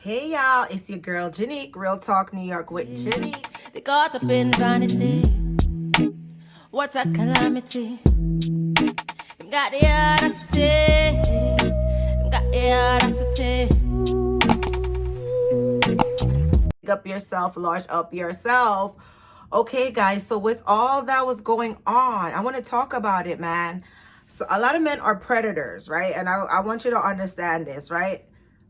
Hey y'all, it's your girl Janique, Real Talk New York with Janique. They caught up in vanity. What a calamity. Them got the audacity. Them got the audacity. Big up yourself, large up yourself. Okay, guys, so with all that was going on, I want to talk about it, man. So a lot of men are predators, right? And I want you to understand this, right?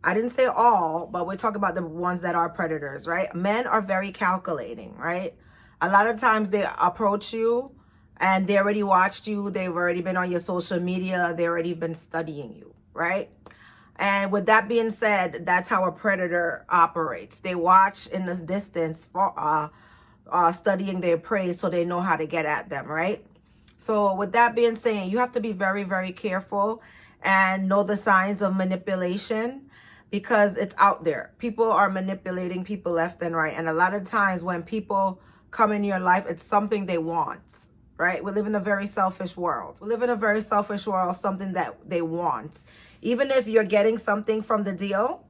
I didn't say all, but we're talking about the ones that are predators, right? Men are very calculating, right? A lot of times they approach you and they already watched you. They've already been on your social media. They already been studying you, right? And with that being said, that's how a predator operates. They watch in the distance for studying their prey so they know how to get at them, right? So with that being said, you have to be very, very careful and know the signs of manipulation because it's out there. People are manipulating people left and right. And a lot of times when people come in your life, it's something they want, right? We live in a very selfish world. Something that they want. Even if you're getting something from the deal,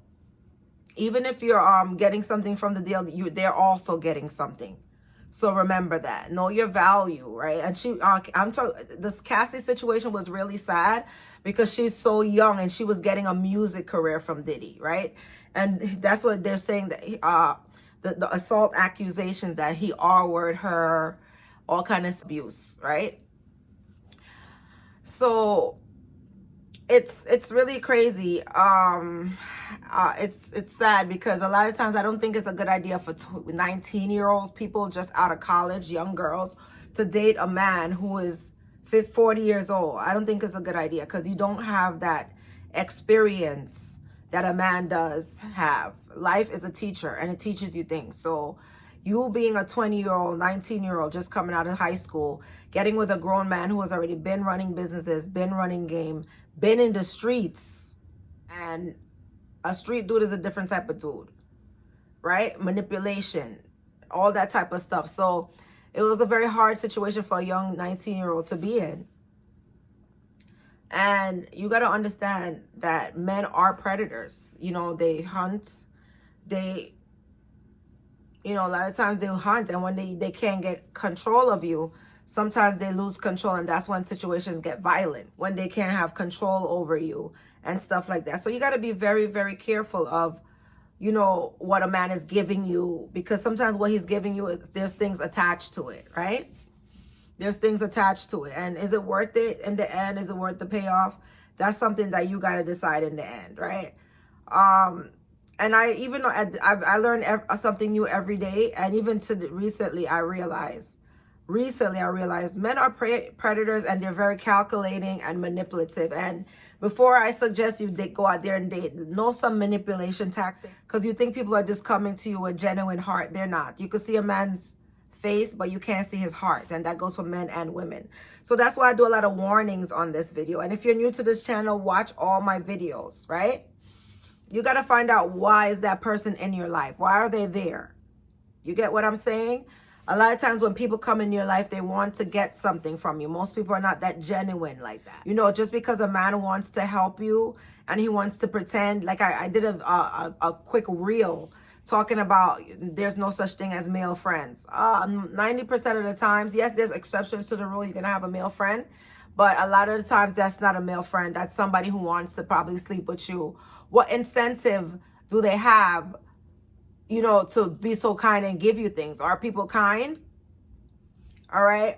they're also getting something. So remember that. Know your value, right? And this Cassie situation was really sad because she's so young and she was getting a music career from Diddy, right? And that's what they're saying, that the assault accusations that he R-word her, all kind of abuse, right? So it's really crazy. It's sad because a lot of times I don't think it's a good idea for 19-year-olds, people just out of college, young girls, to date a man who is 40 years old. I don't think it's a good idea because you don't have that experience that a man does have. Life is a teacher and it teaches you things. So you being a 20-year-old, 19-year-old, just coming out of high school, getting with a grown man who has already been running businesses, been running game, been in the streets, and a street dude is a different type of dude, right? Manipulation, all that type of stuff. So it was a very hard situation for a young 19-year-old to be in. And you got to understand that men are predators. You know, they hunt, a lot of times they'll hunt, and when they can't get control of you, sometimes they lose control, and that's when situations get violent, when they can't have control over you and stuff like that. So you got to be very, very careful of, what a man is giving you, because sometimes what he's giving you, there's things attached to it, right? There's things attached to it. And is it worth it in the end? Is it worth the payoff? That's something that you got to decide in the end, right? And I learned something new every day. And even recently I realized men are predators, and they're very calculating and manipulative. And before I suggest you go out there and date, know some manipulation tactic, because you think people are just coming to you with genuine heart. They're not. You can see a man's face, but you can't see his heart, and that goes for men and women. So that's why I do a lot of warnings on this video. And if you're new to this channel, watch all my videos, right? You got to find out, why is that person in your life? Why are they there? You get what I'm saying? A lot of times when people come in your life, they want to get something from you. Most people are not that genuine like that. Just because a man wants to help you and he wants to pretend, like I did a quick reel talking about there's no such thing as male friends. 90% of the times, yes, there's exceptions to the rule. You're going to have a male friend. But a lot of the times, that's not a male friend. That's somebody who wants to probably sleep with you. What incentive do they have, to be so kind and give you things? Are people kind? All right.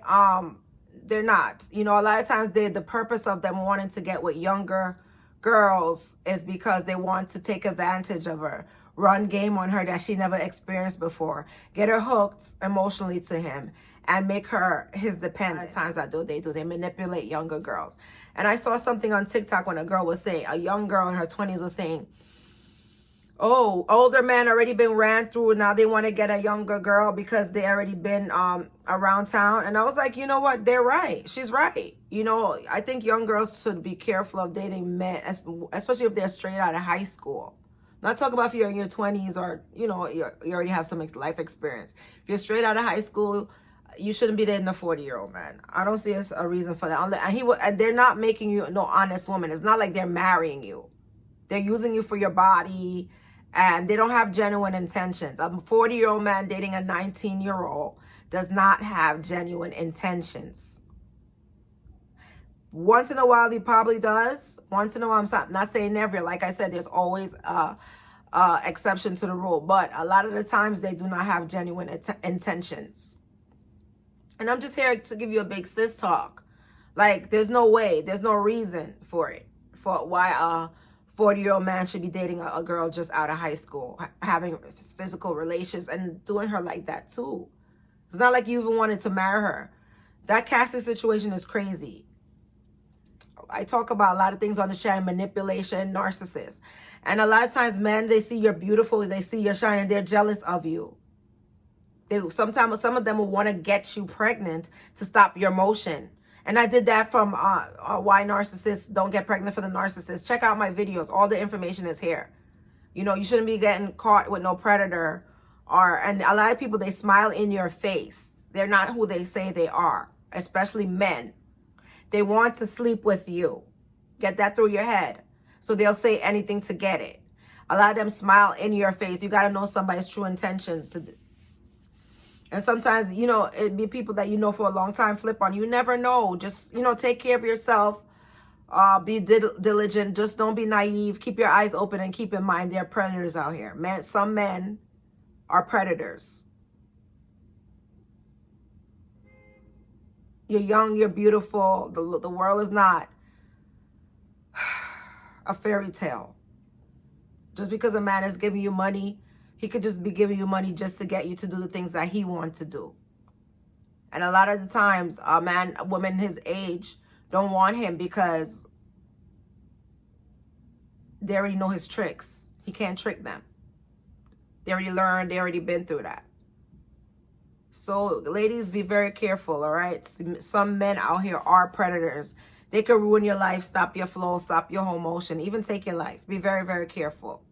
They're not. A lot of times the purpose of them wanting to get with younger girls is because they want to take advantage of her, run game on her that she never experienced before, get her hooked emotionally to him, and make her his dependent. Times they manipulate younger girls. And I saw something on TikTok when a young girl in her 20s was saying, oh, older men already been ran through, now they want to get a younger girl because they already been around town. And I was like, you know what, they're right. She's right. I think young girls should be careful of dating men, especially if they're straight out of high school. Not talking about if you're in your 20s or you already have some life experience. If you're straight out of high school, you shouldn't be dating a 40-year-old man. I don't see a reason for that. And they're not making you no honest woman. It's not like they're marrying you. They're using you for your body and they don't have genuine intentions. A 40-year-old man dating a 19-year-old does not have genuine intentions. Once in a while, he probably does. Once in a while, I'm not saying never. Like I said, there's always a exception to the rule. But a lot of the times, they do not have genuine intentions. And I'm just here to give you a big sis talk. Like, there's no way, there's no reason for it, for why a 40-year-old man should be dating a girl just out of high school, having physical relations and doing her like that too. It's not like you even wanted to marry her. That casting situation is crazy. I talk about a lot of things on the show: manipulation, narcissists. And a lot of times men, they see you're beautiful, they see you're shining, they're jealous of you. Sometimes some of them will want to get you pregnant to stop your motion. And I did that from why narcissists don't get pregnant for the narcissist. Check out my videos. All the information is here. You know, you shouldn't be getting caught with no predator. And a lot of people, they smile in your face. They're not who they say they are, especially men. They want to sleep with you. Get that through your head. So they'll say anything to get it. A lot of them smile in your face. You got to know somebody's true intentions. And sometimes, you know, it'd be people that you know for a long time flip on. You never know. Just, you know, take care of yourself. Be diligent. Just don't be naive. Keep your eyes open and keep in mind there are predators out here. Some men are predators. You're young, you're beautiful. The world is not a fairy tale. Just because a man is giving you money, he could just be giving you money just to get you to do the things that he wants to do. And a lot of the times, a woman his age don't want him because they already know his tricks. He can't trick them. They already learned, they already been through that. So ladies, be very careful, all right? Some men out here are predators. They could ruin your life, stop your flow, stop your whole motion, even take your life. Be very, very careful.